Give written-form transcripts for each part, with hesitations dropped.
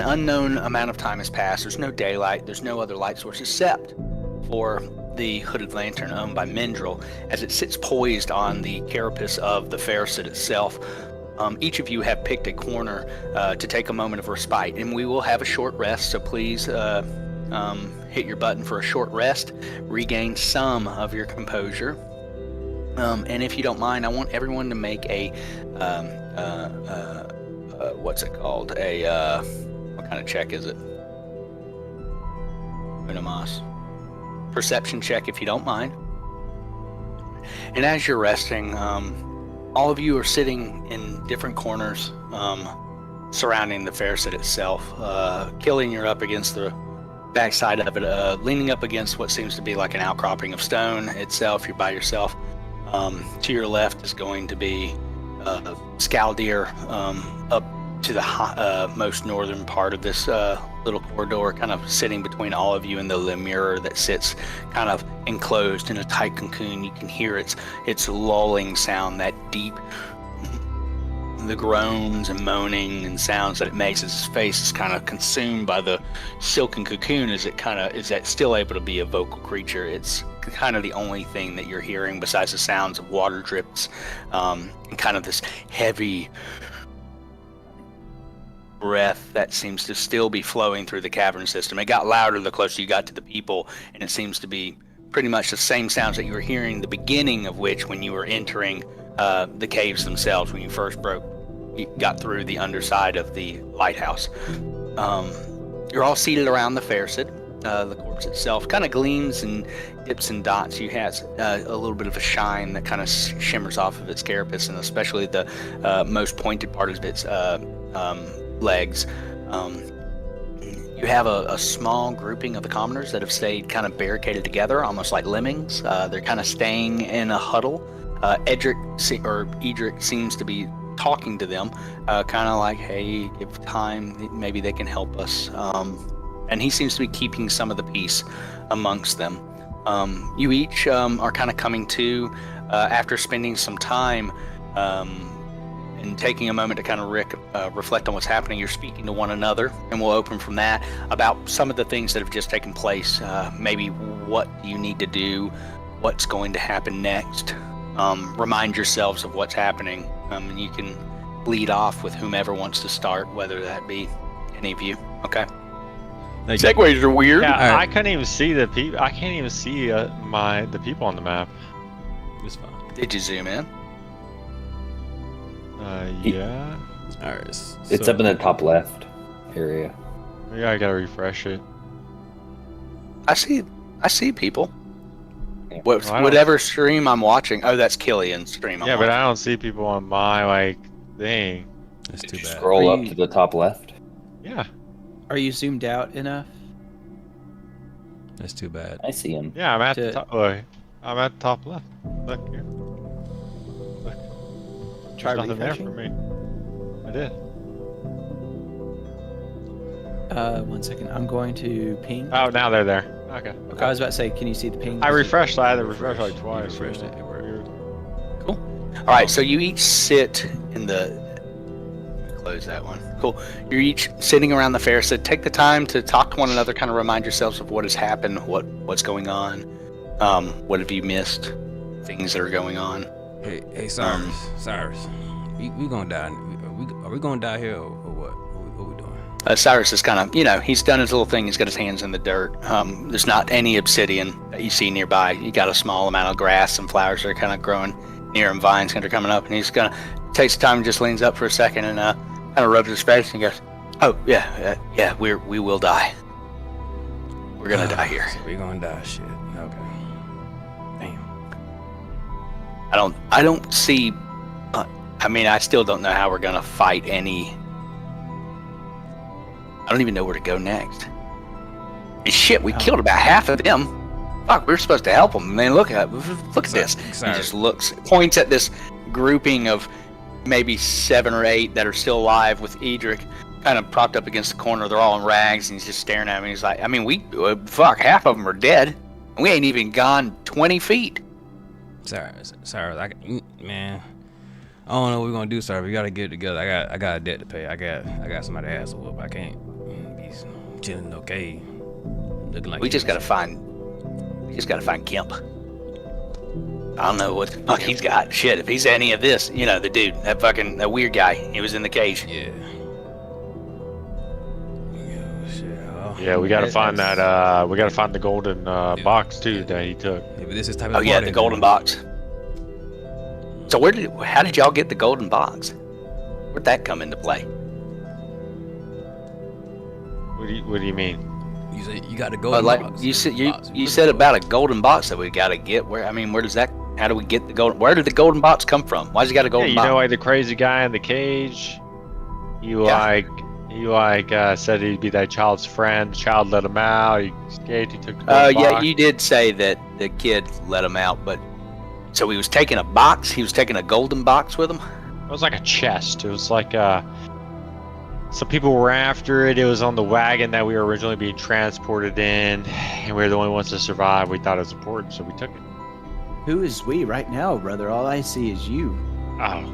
an unknown amount of time has passed. There's no daylight. There's no other light source except for the hooded lantern owned by Mendril as it sits poised on the carapace of the Pharisee itself. Each of you have picked a corner to take a moment of respite, and we will have a short rest, so please hit your button for a short rest, regain some of your composure. And if you don't mind, I want everyone to make a, what's it called? What kind of check is it? Unamas. Perception check, if you don't mind. And as you're resting, all of you are sitting in different corners surrounding the Pharisee itself. Killian, you're up against the backside of it, leaning up against what seems to be like an outcropping of stone itself. You're by yourself. To your left is going to be Scaldir, up to the most northern part of this little corridor, kind of sitting between all of you and the lemur that sits kind of enclosed in a tight cocoon. You can hear its lulling sound, that deep, the groans and moaning and sounds that it makes as its face is kind of consumed by the silken cocoon. Is that still able to be a vocal creature? It's kind of the only thing that you're hearing besides the sounds of water drips, and kind of this heavy breath that seems to still be flowing through the cavern system. It got louder the closer you got to the people, and it seems to be pretty much the same sounds that you were hearing, the beginning of which when you were entering the caves themselves, when you first got through the underside of the lighthouse. You're all seated around the Pharisee. The corpse itself kind of gleams and dips and dots. You have a little bit of a shine that kind of shimmers off of its carapace, and especially the most pointed part of its legs. You have a small grouping of the commoners that have stayed kind of barricaded together, almost like lemmings. They're kind of staying in a huddle. Edric seems to be talking to them, kind of like, hey, give time, maybe they can help us. And he seems to be keeping some of the peace amongst them. You each are kind of coming to, after spending some time and taking a moment to kind of reflect on what's happening. You're speaking to one another, and we'll open from that about some of the things that have just taken place. Maybe what you need to do, what's going to happen next. Remind yourselves of what's happening, and you can lead off with whomever wants to start, whether that be any of you. Okay. Segues are weird. Yeah, right. I couldn't even see the people. I can't even see the people on the map. It's fine. Did you zoom in? Yeah. All right. It's up in the top left area. Yeah, I gotta refresh it. I see people. Yeah. Whatever stream I'm watching. Oh, that's Killian's stream. Yeah, but I don't see people on my thing. That's Did too you bad. scroll up to the top left? Yeah. Are you zoomed out enough? That's too bad. I see him. Yeah, I'm at the top. Look, I'm at the top left. Look here. Look. Try There's nothing there refreshing. for me. I did. 1 second. I'm going to ping. Oh, now they're there. Okay. I was about to say, can you see the ping? I refreshed. I had to refresh like twice. Refreshed it. It worked. Weird. Cool. All right, so you each sit in the. Close that one. Cool. You're each sitting around the fair. So take the time to talk to one another. Kind of remind yourselves of what has happened, what's going on, what have you missed, things that are going on. Hey, Cyrus. We gonna die? Are we gonna die here or what? What we doing? Cyrus is kind of, he's done his little thing. He's got his hands in the dirt. There's not any obsidian that you see nearby. You got a small amount of grass and flowers that are kind of growing near him, vines that are coming up, and he's gonna takes time and just leans up for a second and kind of rubs his face and goes, "Oh yeah, we will die. We're gonna die here. So we gonna die. Shit. Okay. Damn. I don't see. I still don't know how we're gonna fight any. I don't even know where to go next. And shit, we killed about half of them. Fuck, we were supposed to help them. Man, look at this. Sorry. He just points at this grouping of maybe 7 or 8 that are still alive with Edric kind of propped up against the corner. They're all in rags, and he's just staring at me. He's like, half of them are dead. And we ain't even gone 20 feet. Sorry, man. I don't know what we're gonna do, sir. We gotta get it together. I got a debt to pay. I got somebody to ask whoop. I can't. chilling in no cave. Looking like We just gotta find Kemp. I don't know what the fuck he's got. Shit, if he's any of this, the dude, that weird guy, he was in the cage. Yeah. Yeah, we gotta find That's- that. We gotta find the golden box too that he took. Maybe this is type Oh of yeah, water the golden box. So how did y'all get the golden box? Where'd that come into play? What do you mean? You say you got the Well, golden like box. you said, Box. you said about a golden box that we gotta get. Where does that? How do we get the golden? Where did the golden box come from? Why's he got a Yeah, golden you box? know, like the crazy guy in the cage. He said he'd be that child's friend. The child let him out. He escaped. He took the golden Yeah, box. you did say that the kid let him out, but so he was taking a box. He was taking a golden box with him. It was like a chest. It was like some people were after it. It was on the wagon that we were originally being transported in, and we were the only ones to survive. We thought it was important, so we took it. Who is we right now, brother? All I see is you. Oh,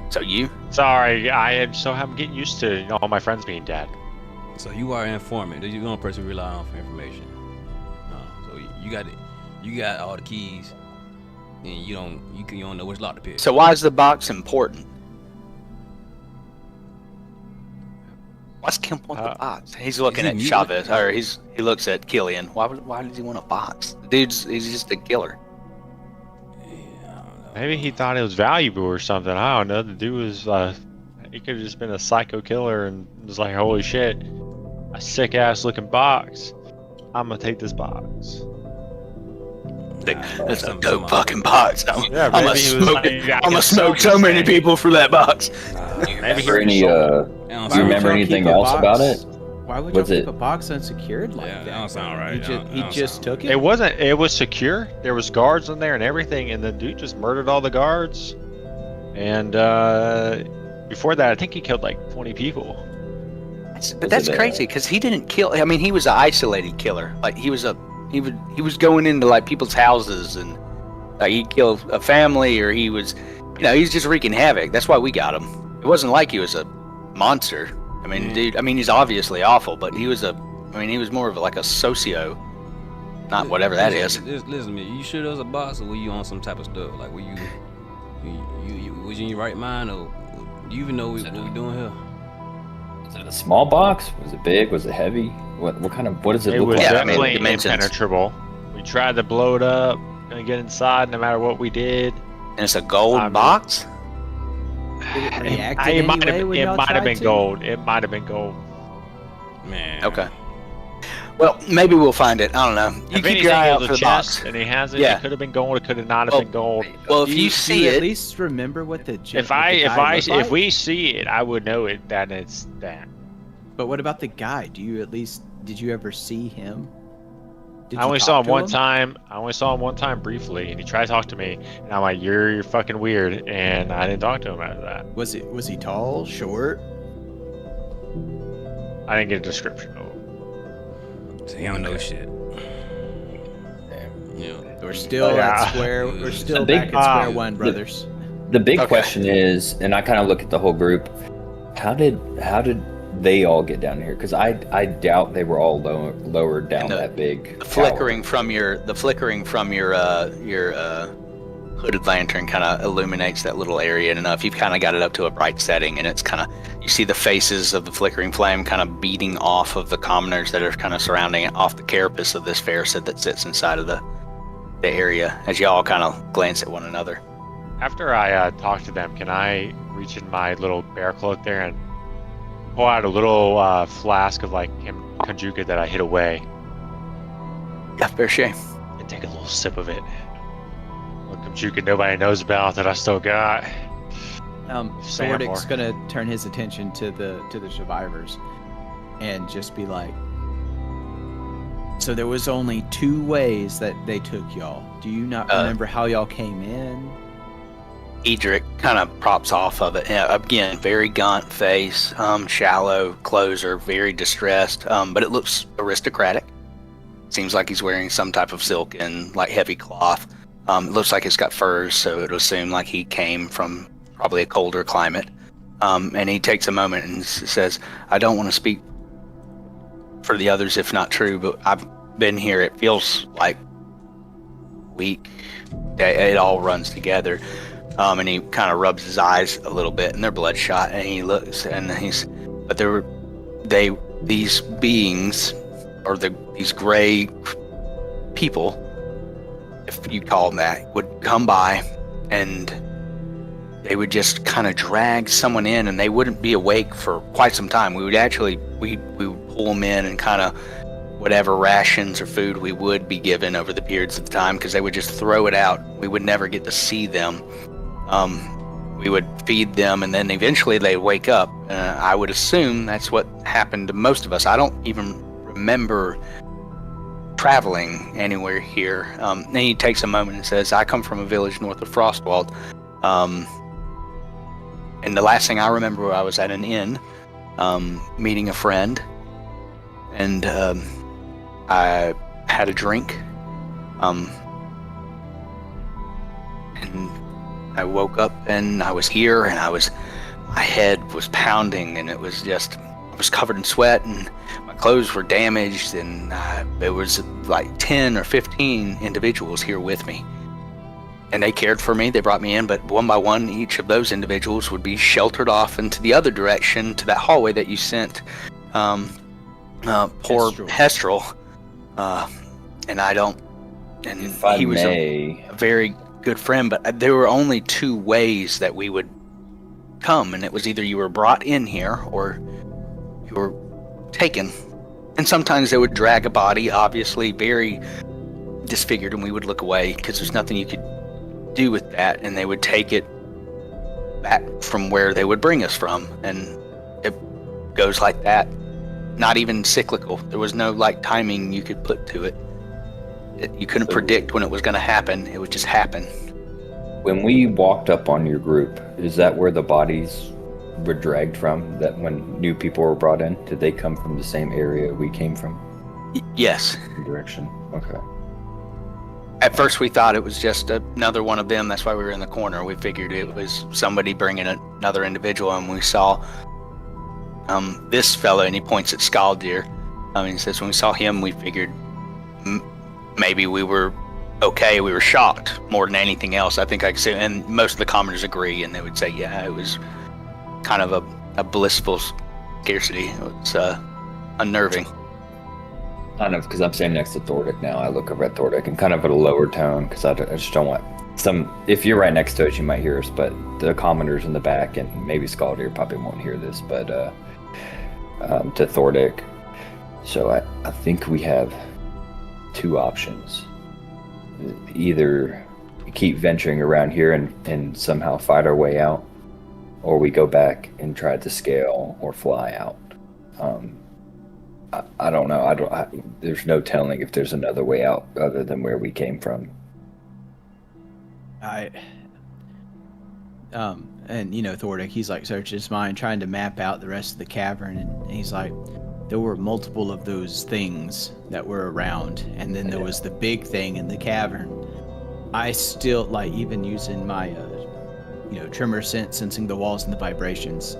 So you? sorry. I'm getting used to all my friends being dead. So you are an informant. You're the only person we rely on for information. So you got all the keys, and you don't know which lock to pick. So why is the box important? Why's Kemp want the box? He's looking he at muted? Chavez, or he looks at Killian. Why does he want a box? The he's just a killer. Maybe he thought it was valuable or something. I don't know. The dude was, he could have just been a psycho killer and was like, holy shit, a sick ass looking box. I'm gonna take this box. That's a dope fucking box. I'm Yeah, gonna maybe he was smoke like, it. I I'm gonna can smoke sell so this many thing. people for that box. Maybe he For any, sold- That don't do you Why would remember y'all anything keep a else box- about it? Why would y'all Was keep it- a box unsecured like Yeah, that? that don't sound right. He That just, don't- he that don't just sound took it. It wasn't. It was secure. There was guards in there and everything, and the dude just murdered all the guards. And before that, I think he killed like 20 people. But that's crazy because he didn't kill. I mean, he was an isolated killer. Like he was going into like people's houses and like he'd kill a family, or he was, he's just wreaking havoc. That's why we got him. It wasn't like he was a monster. I mean, dude. I mean, he's obviously awful, but he was he was more of like a socio, not whatever that is. Listen to me. You sure there was a box, or were you on some type of stuff? Like, were you was you in your right mind, or do you even know what we're doing here? Was it a small box? Was it big? Was it heavy? What does it It look was like? Yeah, I mean, definitely dimensions. impenetrable. We tried to blow it up, gonna get inside no matter what we did. And it's a gold I mean- box. Did it react It in might any way have when it y'all might have tried been to? gold. It might have been gold. Man. Okay. Well, maybe we'll find it. I don't know. You If keep anything, your eye it out was for a the chest, box. and he has it. Yeah. It could have been gold. It could have not have Well, been gold. Well, if Do you do see you at it, least remember what the If we see it, I would know it. That it's that. But what about the guy? Did you ever see him? Did I you only talk saw him to one time. I only saw him one time briefly, and he tried to talk to me, and I'm like, "You're fucking weird," and I didn't talk to him after that. Was he tall, short? I didn't get a description of him. So he don't know shit. Yeah. We're still Oh, yeah. at square. We're still The big- back at square um, one, brothers. The big Okay. question is, and I kind of look at the whole group, how did they all get down here? Because I doubt they were all lowered down And the- that big. the tower. flickering from your hooded lantern kind of illuminates that little area enough. You've kind of got it up to a bright setting, and it's kind of, you see the faces of the flickering flame kind of beating off of the commoners that are kind of surrounding it, off the carapace of this fairstead that sits inside of the area, as you all kind of glance at one another. After I talk to them, can I reach in my little bear cloak there and pull out a little flask of like conjuga that I hid away Yeah, fair shame. and take a little sip of it? Little conjuga nobody knows about that I still got. Sam Sordic's or- gonna turn his attention to the survivors, and just be like, "So there was only 2 ways that they took y'all. Do you not remember how y'all came in?" Edric kind of props off of it. Yeah, again, very gaunt face, shallow clothes are very distressed, but it looks aristocratic. Seems like he's wearing some type of silk and like heavy cloth. It looks like it's got furs, so it would assume like he came from probably a colder climate. And he takes a moment and says, "I don't want to speak for the others if not true, but I've been here. It feels like week. It all runs together. And he kind of rubs his eyes a little bit, and they're bloodshot. And he looks, and but these beings, or these gray people, if you call them that, would come by, and they would just kind of drag someone in, and they wouldn't be awake for quite some time. We would pull them in, and kind of whatever rations or food we would be given over the periods of time, because they would just throw it out. We would never get to see them. We would feed them, and then eventually they'd wake up. I would assume that's what happened to most of us. I don't even remember traveling anywhere here. Then he takes a moment and says, I come from a village north of Frostwald. And the last thing I remember, I was at an inn, meeting a friend, and I had a drink, and I woke up and I was here, and my head was pounding, and it was just, I was covered in sweat, and my clothes were damaged, and there was like 10 or 15 individuals here with me. And they cared for me, they brought me in, but one by one, each of those individuals would be sheltered off into the other direction, to that hallway that you sent poor Hestrel. And I don't, and he was a very good friend, but there were only two ways that we would come, and it was either you were brought in here or you were taken. And sometimes they would drag a body, obviously very disfigured, and we would look away because there's nothing you could do with that, and they would take it back from where they would bring us from, and it goes like that. Not even cyclical. There was no like timing you could put to it. You couldn't predict when it was going to happen. It would just happen. When we walked up on your group, is that where the bodies were dragged from? That when new people were brought in, did they come from the same area we came from? Yes. Direction. Okay. At first we thought it was just another one of them. That's why we were in the corner. We figured it was somebody bringing another individual, and we saw this fellow, and he points at Skaldir. He says, when we saw him, we figured maybe we were okay. We were shocked more than anything else. I think I could say, and most of the commoners agree, and they would say, yeah, it was kind of a blissful scarcity. It was unnerving. Kind of, because I'm standing next to Thordic now. I look over at Thordic and kind of at a lower tone, because I just don't want if you're right next to us, you might hear us, but the commoners in the back, and maybe Skaldir probably won't hear this, but to Thordic. So I think we have two options. Either keep venturing around here and somehow fight our way out, or we go back and try to scale or fly out. I don't know. There's no telling if there's another way out other than where we came from. And Thordic, he's like searching his mind, trying to map out the rest of the cavern, and he's like, there were multiple of those things that were around, and then there was the big thing in the cavern. I still, like, even using my, tremor sense, sensing the walls and the vibrations,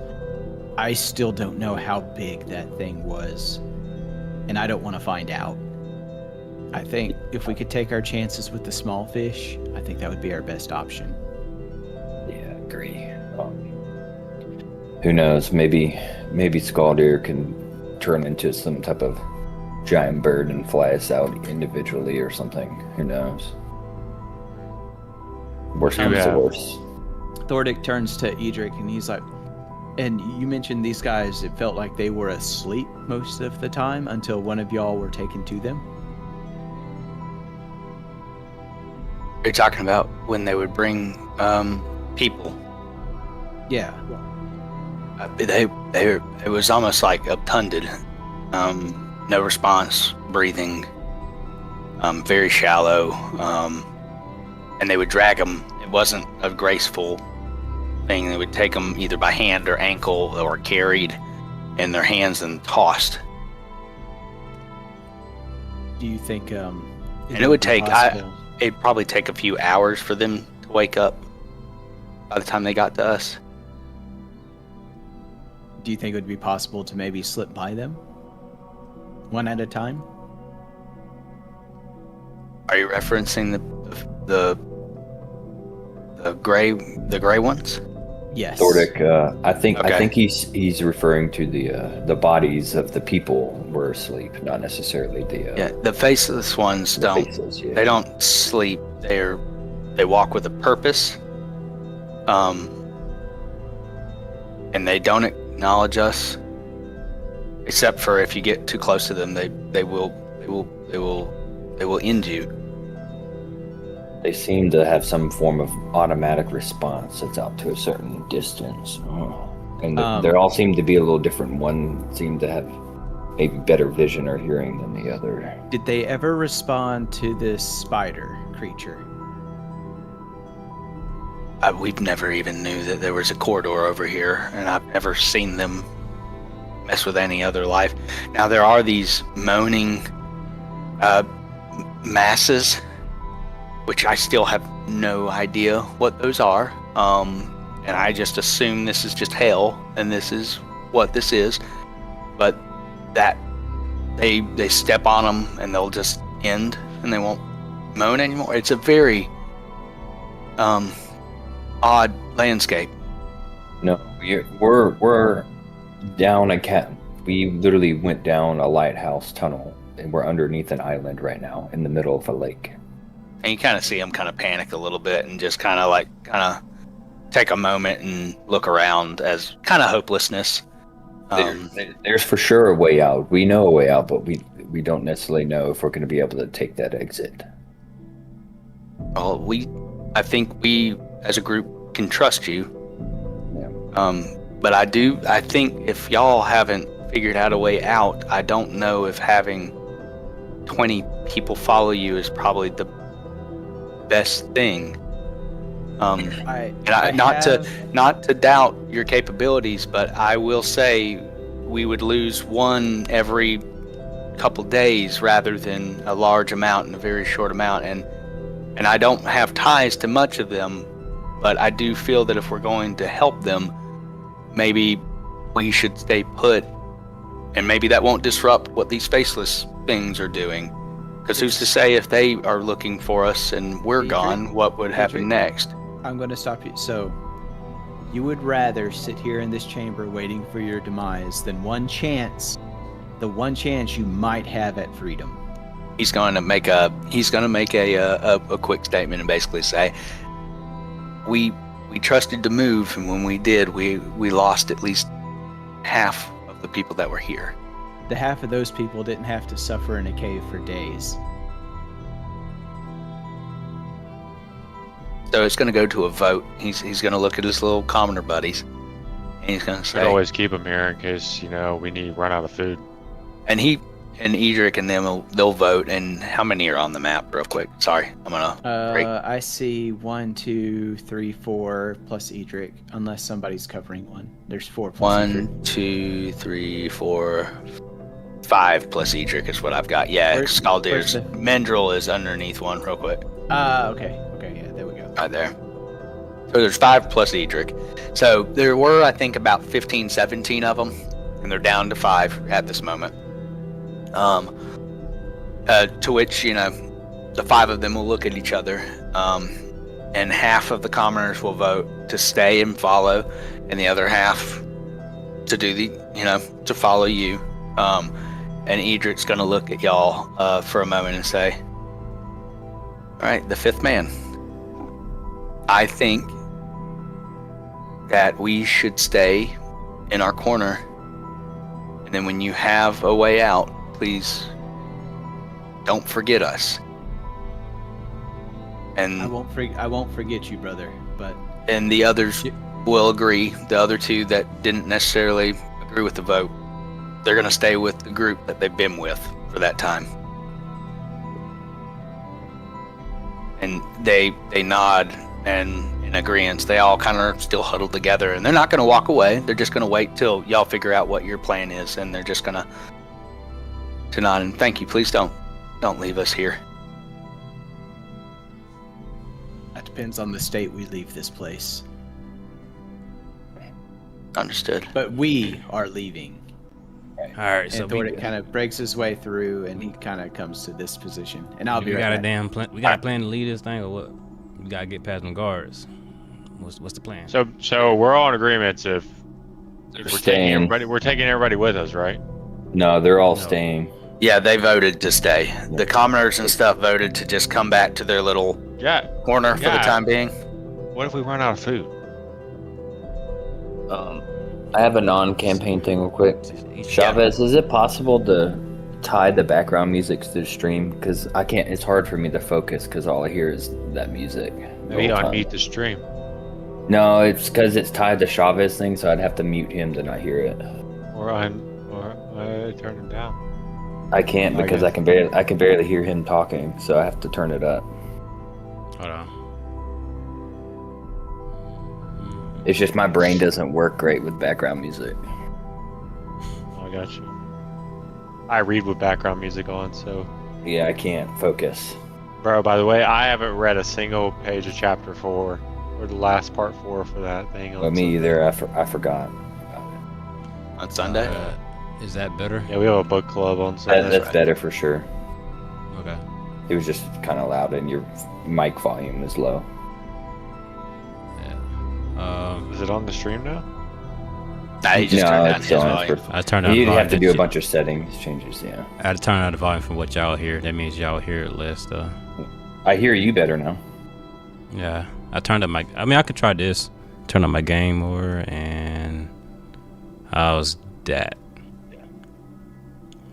I still don't know how big that thing was, and I don't want to find out. I think if we could take our chances with the small fish, I think that would be our best option. Yeah, agree. Who knows? Maybe Skaldir can turn into some type of giant bird and fly us out individually or something. Who knows? Worst comes to worst. Thordic turns to Edric and he's like, and you mentioned these guys, it felt like they were asleep most of the time until one of y'all were taken to them. You're talking about when they would bring people. Yeah. It was almost like obtunded. No response, breathing, very shallow, and they would drag them. It wasn't a graceful thing. They would take them either by hand or ankle or carried in their hands and tossed. Do you think and it would take it'd probably take a few hours for them to wake up by the time they got to us. Do you think it would be possible to maybe slip by them? One at a time? Are you referencing the gray ones? Yes. Thordic, I think Okay. he's referring to the bodies of the people were asleep, not necessarily the Yeah, the faceless ones the don't. faces. Yeah. They don't sleep. They walk with a purpose. And they don't acknowledge us, except for if you get too close to them, they will end you. They seem to have some form of automatic response that's out to a certain distance. And they all seem to be a little different. One seemed to have maybe better vision or hearing than the other. Did they ever respond to this spider creature? We've never even knew that there was a corridor over here, and I've never seen them mess with any other life. Now there are these moaning masses, which I still have no idea what those are. And I just assume this is just hell, and this is what this is. But that they step on them, and they'll just end, and they won't moan anymore. It's a very odd landscape. No, we're down a cat. We literally went down a lighthouse tunnel, and we're underneath an island right now in the middle of a lake. And you kind of see them kind of panic a little bit and just kind of take a moment and look around as kind of hopelessness. There's for sure a way out. We know a way out, but we don't necessarily know if we're going to be able to take that exit. Well, I think we as a group can trust you. Yeah. But I think if y'all haven't figured out a way out, I don't know if having 20 people follow you is probably the best thing. Not to doubt your capabilities, but I will say we would lose one every couple days rather than a large amount in a very short amount, and I don't have ties to much of them, but I do feel that if we're going to help them, maybe we should stay put, and maybe that won't disrupt what these faceless things are doing. Because who's to say if they are looking for us and we're gone, what would happen next? I'm going to stop you. So, you would rather sit here in this chamber waiting for your demise than the one chance you might have at freedom. He's going to make a quick statement and basically say, we trusted to move, and when we did, we lost at least half of the people that were here. The half of those people didn't have to suffer in a cave for days. So it's going to go to a vote. He's going to look at his little commoner buddies, and he's going to say, I'd always keep them here in case, we run out of food. and Edric and them, they'll vote. And how many are on the map, real quick? Sorry, I'm going to I see 1, 2, 3, 4 plus Edric, unless somebody's covering one. There's 4 plus Edric. 1, 2, 3, 4, 5 plus Edric is what I've got. Yeah, Where's Scaldir's the- Mendril is underneath one, real quick. Okay, yeah, there we go. Right there. So there's 5 plus Edric. So there were, I think, about 15, 17 of them, and they're down to 5 at this moment. To which, the 5 of them will look at each other, and half of the commoners will vote to stay and follow, and the other half to do to follow you. And Edric's going to look at y'all for a moment and say, all right, the 5th man. I think that we should stay in our corner, and then when you have a way out, please don't forget us. And I won't forget you, brother. But and the others will agree. The other 2 that didn't necessarily agree with the vote, they're going to stay with the group that they've been with for that time. And they nod and in agreement. They all kind of still huddled together, and they're not going to walk away. They're just going to wait till y'all figure out what your plan is, and they're just going to nod and thank you. Please don't leave us here. that depends on the state we leave this place. Understood. But we are leaving. All right, so And Thordic kind of breaks his way through, and he kind of comes to this position. And I'll be we right got a back. damn plan. We got a plan to lead this thing, or what? We gotta get past them guards. What's the plan? So we're all in agreement if They're we're taking staying. everybody. We're taking everybody with us, right? No, they're all No. staying. Yeah, they voted to stay. The commoners and stuff voted to just come back to their little Yeah. corner for the Yeah. time being. What if we run out of food? I have a non-campaign thing real quick. Chavez, is it possible to tie the background music to the stream? Because I can't. It's hard for me to focus because all I hear is that music. the Maybe whole time. unmute the stream. No, it's because it's tied to Chavez thing, so I'd have to mute him to not hear it. Or turn him down. I can't because I can barely hear him talking, so I have to turn it up. Hold on. It's just my brain doesn't work great with background music. I got you. I read with background music on, so. Yeah, I can't focus. Bro, by the way, I haven't read a single page of chapter 4 or the last part 4 for that thing. But me either. I forgot. On Sunday? Is that better? Yeah, we have a book club on Sunday. That's better for sure. Okay. It was just kind of loud, and your mic volume is low. Yeah. Is it on the stream now? Nah, he just turned down it's his on. volume. I turned down. You'd the have to volume do a to- bunch of settings changes. Yeah. I had to turn down the volume from what y'all hear. That means y'all hear it less. I hear you better now. Yeah. I turned up my. I mean, I could try this. Turn up my game over, and how's that?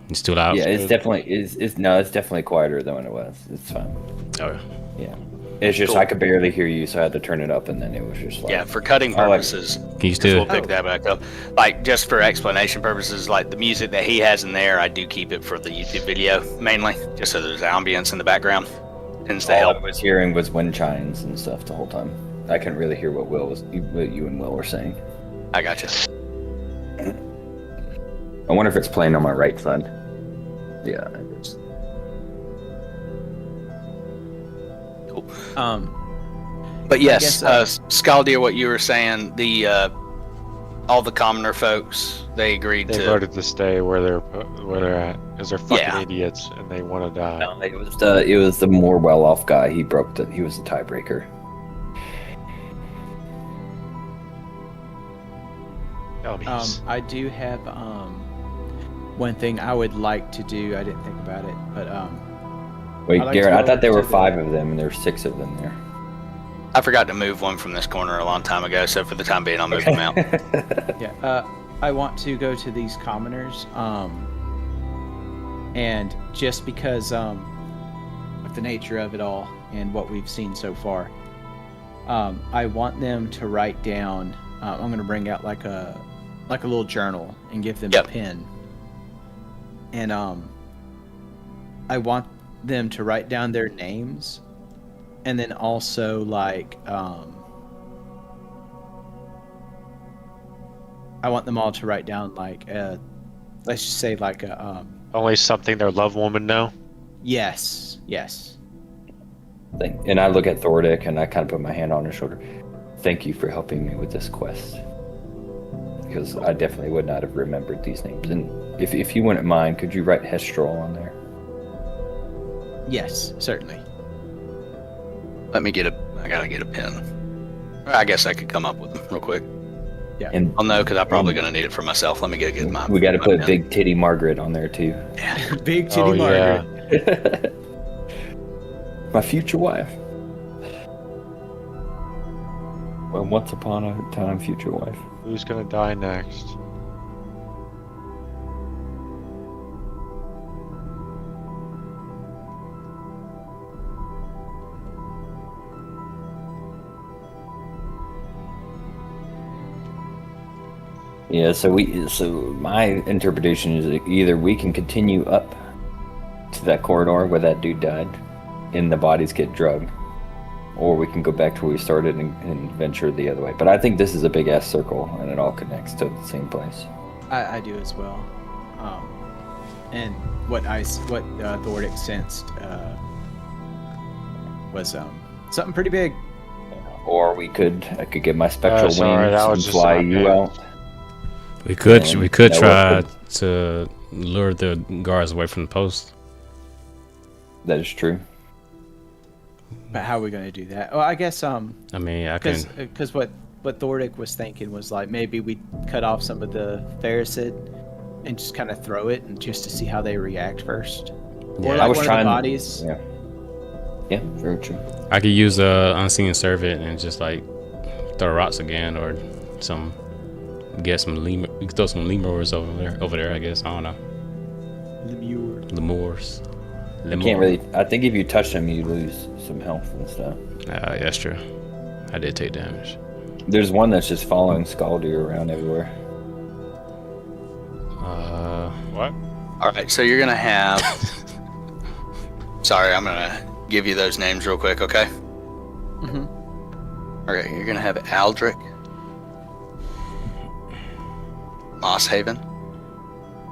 It's too loud. Yeah, it's definitely it's definitely quieter than when it was. It's fine. Oh, Yeah. It's just I could barely hear you, so I had to turn it up, and then it was just like Yeah, for cutting I like- purposes, can you we'll still? pick that back up. Like, just for explanation purposes, like the music that he has in there, I do keep it for the YouTube video mainly, just so there's ambience in the background. Tends to all help. I was hearing was wind chimes and stuff the whole time. I couldn't really hear what you and Will were saying. I gotcha. I wonder if it's playing on my right side. Yeah. It's, Cool. I But yes, guess, Scaldier, what you were saying, the all the commoner folks, they agreed They to. voted to stay where they're at because they're fucking Yeah. idiots and they want to die. no, it was the more well-off guy. He was the tiebreaker. Dummies. I do have one thing I would like to do. I didn't think about it, but Wait, I'd like to Garrett, go I thought there to were the- 5 of them, and there were 6 of them there. I forgot to move one from this corner a long time ago, so for the time being, I'll move them out. yeah, I want to go to these commoners, and just because of the nature of it all and what we've seen so far, I want them to write down. I'm going to bring out like a little journal and give them Yep. a pen, and I want them to write down their names, and then also like I want them all to write down like let's just say like a Only something their loved one would know. yes. And I look at Thordic, and I kind of put my hand on his shoulder. Thank you for helping me with this quest. Because I definitely would not have remembered these names. And if you wouldn't mind, could you write Hestrol on there? Yes, certainly. I gotta get a pen. I guess I could come up with them real quick. And I'll know because I'm probably gonna need it for myself. Let me get my. we got to my put pen. Big Titty Margaret on there too. Big titty Oh, yeah. Margaret. My future wife. Well, once upon a time, future wife. Who's gonna die next? Yeah, so my interpretation is that either we can continue up to that corridor where that dude died and the bodies get drugged, or we can go back to where we started and venture the other way. But I think this is a big ass circle and it all connects to the same place. I do as well. And what Thordic sensed was something pretty big. Or I could get my spectral Sorry, wings that was and just fly in my you head. out. We could And we could that try would to lure the guards away from the post. That is true. But how are we going to do that? Well, I guess I mean, I can. because what Thordic was thinking was like maybe we cut off some of the Pharisid and just kind of throw it and just to see how they react first. Or Yeah. like one of the bodies. Yeah. Yeah, very true. I could use a unseen servant and just like throw rocks again, or some get some lemur. We could throw some lemurs over there. I guess I don't know. Lemurs. You can't really. I think if you touch them, you lose some health and stuff. Yeah, that's true. I did take damage. There's one that's just following Scaldy around everywhere. What? All right, so you're gonna have. Sorry, I'm gonna give you those names real quick, okay? Mm-hmm. Okay, you're gonna have Aldrich, Mosshaven,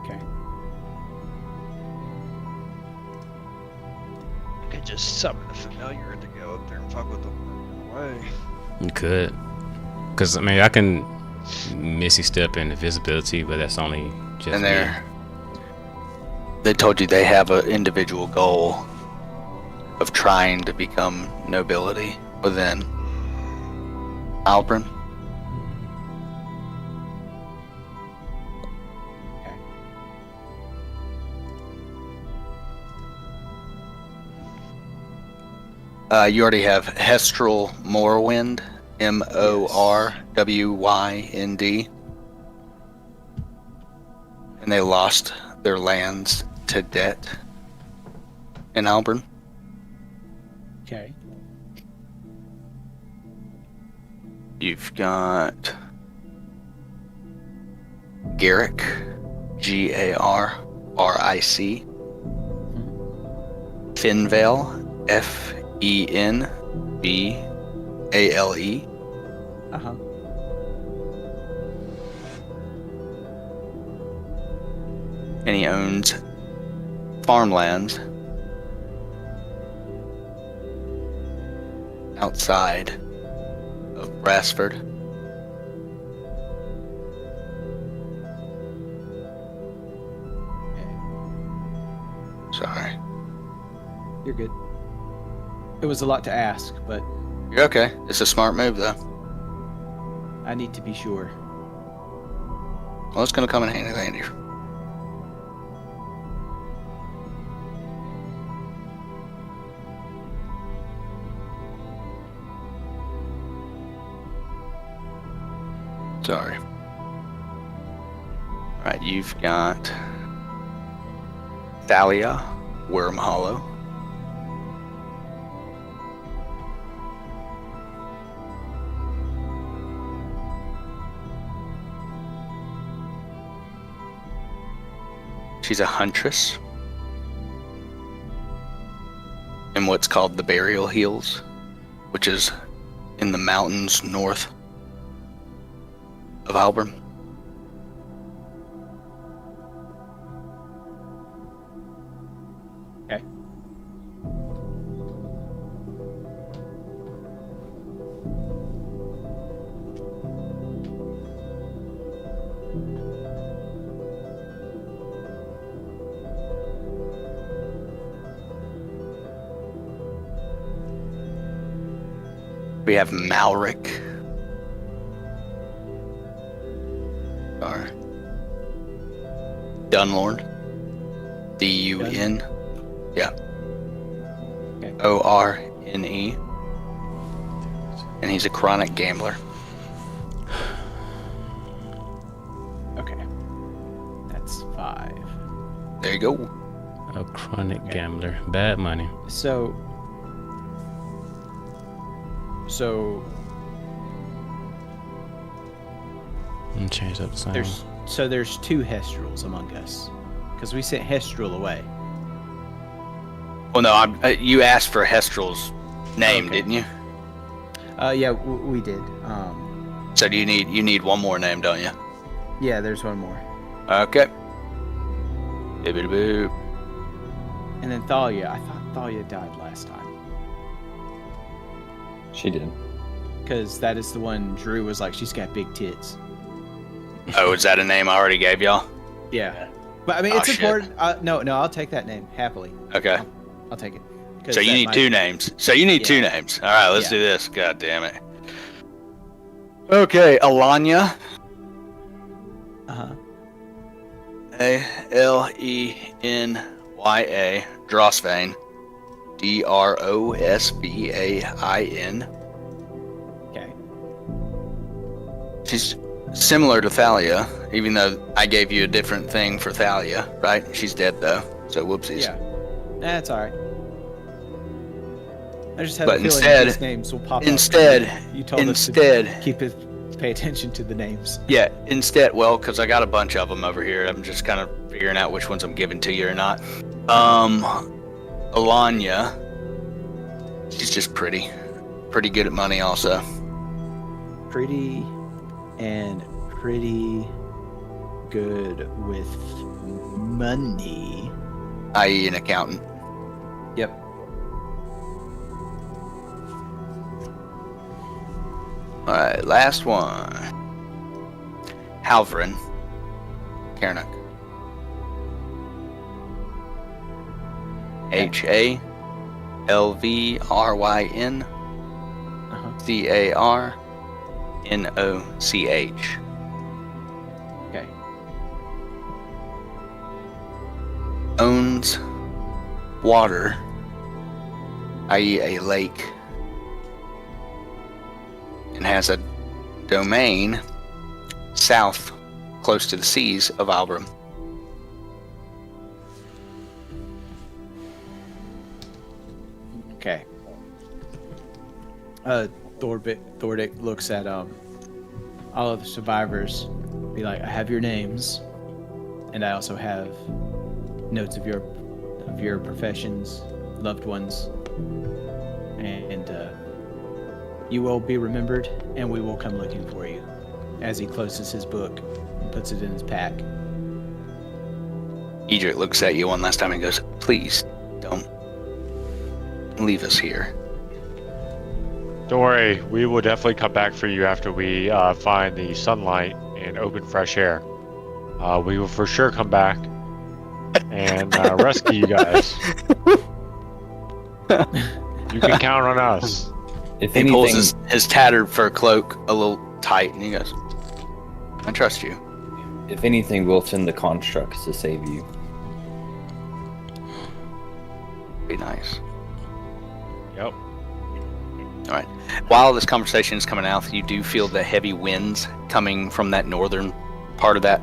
Okay. You could just summon a familiar to go up there and fuck with them away. You could, cause I mean I can Misty Step and invisibility, but that's only just and me. they told you they have an individual goal of trying to become nobility within Albrin. Okay. You already have Hestral Morwind, Morwynd, and they lost their lands to debt in Albrin. Okay. You've got Garrick, Garric, Finvale, Fenbale. Uh-huh. And he owns farmlands outside of Brassford. Sorry. You're good. It was a lot to ask, but You're okay. It's a smart move, though. I need to be sure. Well, it's going to come in handy. Sorry. Alright, you've got Thalia, Worm Hollow. She's a huntress in what's called the Burial Hills, which is in the mountains north of Albrin. Okay. We have Malric. Sorry. Dunlorn. D-U-N. Yeah. Okay. O-R-N-E. And he's a chronic gambler. Okay. That's 5. There you go. A chronic gambler, bad money. So And change up the sound. there's 2 Hestrals among us, because we sent Hestral away. Well, no, you asked for Hestral's name, Okay. didn't you? Yeah, we did. So you need one more name, don't you? Yeah, there's one more. Okay. Boop. And then Thalia. I thought Thalia died last time, She did. because that is the one Drew was like, she's got big tits. Oh, is that a name I already gave y'all? Yeah. But I mean, Oh, it's shit. important. No, I'll take that name happily. Okay. I'll take it. 'Cause So you that need might- two names. So you need two Yeah. names. All right, let's Yeah. do this. God damn it. Okay, Alanya. Uh-huh. Alenya. Drosvain. Drosvain. Okay. She's similar to Thalia, even though I gave you a different thing for Thalia, right? She's dead though, so whoopsies. Yeah. That's all right. I just have But a feeling instead- these names will pop Instead, up. You told us instead, to keep it, pay attention to the names. yeah, instead, well, because I got a bunch of them over here. I'm just kind of figuring out which ones I'm giving to you or not. Alanya, she's just pretty good at money also. Pretty good with money. I.e. an accountant. Yep. All right, last one. Halvrin Karnak. HALVRYN Uh-huh. CARNOCH. Okay. Owns water, i.e. a lake, and has a domain south close to the seas of Albram. Okay. Thordic looks at all of the survivors, be like, I have your names, and I also have notes of your professions, loved ones, and you will be remembered, and we will come looking for you. As he closes his book and puts it in his pack. Edric looks at you one last time and goes, please don't leave us here. Don't worry, we will definitely come back for you after we find the sunlight and open fresh air. We will for sure come back and rescue you guys. You can count on us. If He pulls anything, his tattered fur cloak a little tight and he goes, I trust you. if anything, we'll send the constructs to save you. Be nice. Yep. All right. While this conversation is coming out, you do feel the heavy winds coming from that northern part of that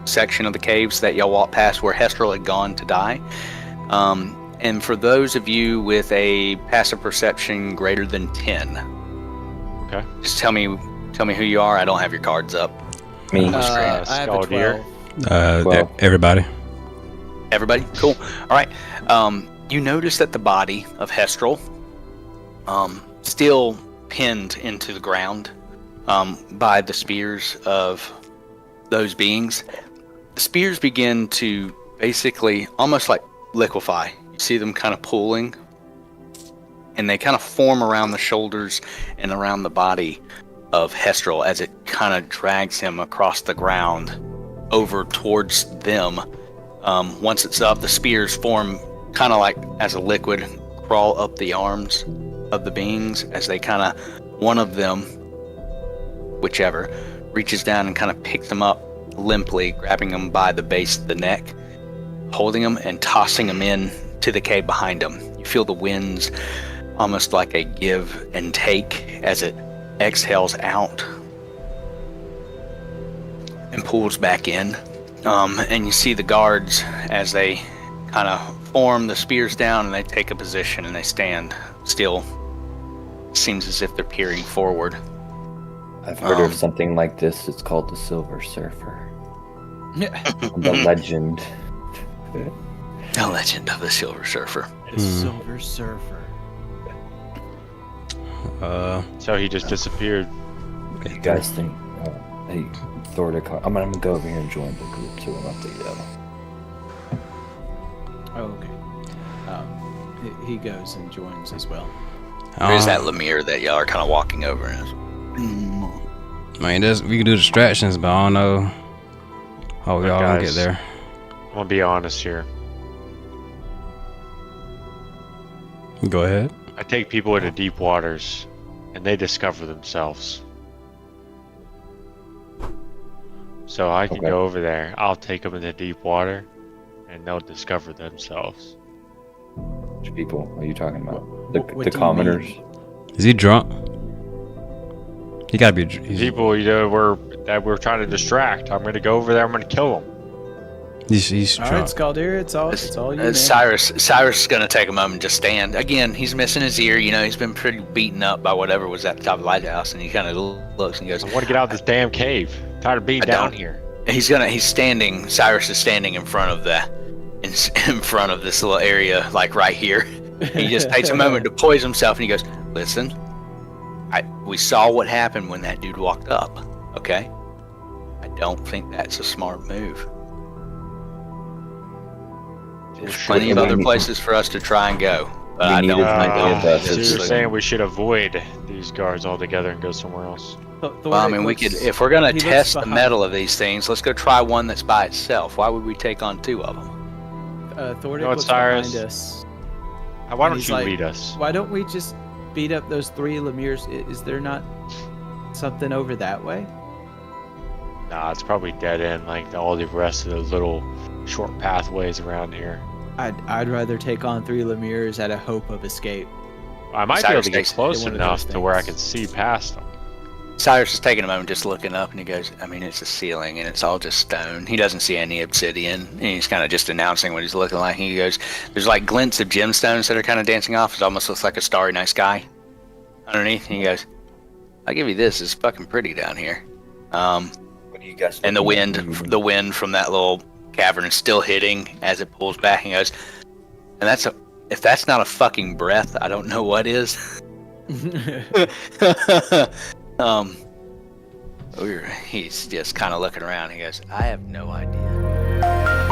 section of the caves that y'all walked past where Hestrel had gone to die. And for those of you with a passive perception greater than 10, Okay. just tell me who you are. I don't have your cards up. Me. I have a Scaldier. 12. Well- Everybody. Everybody? Cool. All right. You notice that the body of Hestrel, still pinned into the ground by the spears of those beings. The spears begin to basically almost like liquefy. You see them kind of pulling, and they kind of form around the shoulders and around the body of Hestrel as it kind of drags him across the ground over towards them. Once it's up, the spears form kind of like as a liquid, crawl up the arms of the beings as they kind of, one of them, whichever, reaches down and kind of picks them up limply, grabbing them by the base of the neck, holding them and tossing them in to the cave behind them. You feel the winds almost like a give and take as it exhales out and pulls back in. And you see the guards as they kind of form the spears down and they take a position and they stand still. Seems as if they're peering forward. I've heard of something like this. It's called the Silver Surfer. The legend. The legend of the Silver Surfer. The Silver Surfer. So he just disappeared. What do you guys think? Hey, Thordic, I'm gonna go over here and join the group too. I'm up to Oh, okay. He goes and joins as well. There's that Lemire that y'all are kind of walking over. And I mean, we can do distractions, but I don't know Oh, Look, y'all gonna get guys. there. I'm gonna be honest here. Go ahead. I take people into deep waters, and they discover themselves. So I can Okay. go over there. I'll take them into deep water, and they'll discover themselves. Which people are you talking about? What The do you commoners? mean? Is he drunk? He gotta be. He's, People, that we're trying to distract. I'm gonna go over there. I'm gonna kill them. he's All drunk. right, Scaldir, it's all you, man. Cyrus is going to take a moment to stand. Again, he's missing his ear. You know, he's been pretty beaten up by whatever was at the top of the lighthouse, and he kind of looks and goes, I want to get out of this damn cave. I'm tired of being I down don't. here. Cyrus is standing in front of this little area, like right here. He just takes a moment to poise himself, and he goes, listen, we saw what happened when that dude walked up, okay? I don't think that's a smart move. There's plenty of other places for us to try and go, but I don't think needed that So is you're the- saying we should avoid these guards altogether and go somewhere else? Well, I mean, we could, if we're gonna test the metal of these things, let's go try one that's by itself. Why would we take on two of them? Thordic You know what, looks Cyrus? behind us. Why And don't he's you like, lead us? Why don't we just beat up those 3 Lemirs? Is there not something over that way? Nah, it's probably dead end like all the rest of the little short pathways around here. I'd rather take on 3 Lemirs at a hope of escape. I might be able Cyrus to get takes close one of enough those to where I things. can see past them. Cyrus is taking a moment, just looking up, and he goes, I mean, it's a ceiling, and it's all just stone. He doesn't see any obsidian, and he's kind of just announcing what he's looking like. He goes, there's like glints of gemstones that are kind of dancing off. It almost looks like a starry night sky underneath. And he goes, I'll give you this. It's fucking pretty down here. What do you guys? And the wind from that little cavern is still hitting as it pulls back. And goes, and if that's not a fucking breath, I don't know what is. He's just kind of looking around. He goes, I have no idea.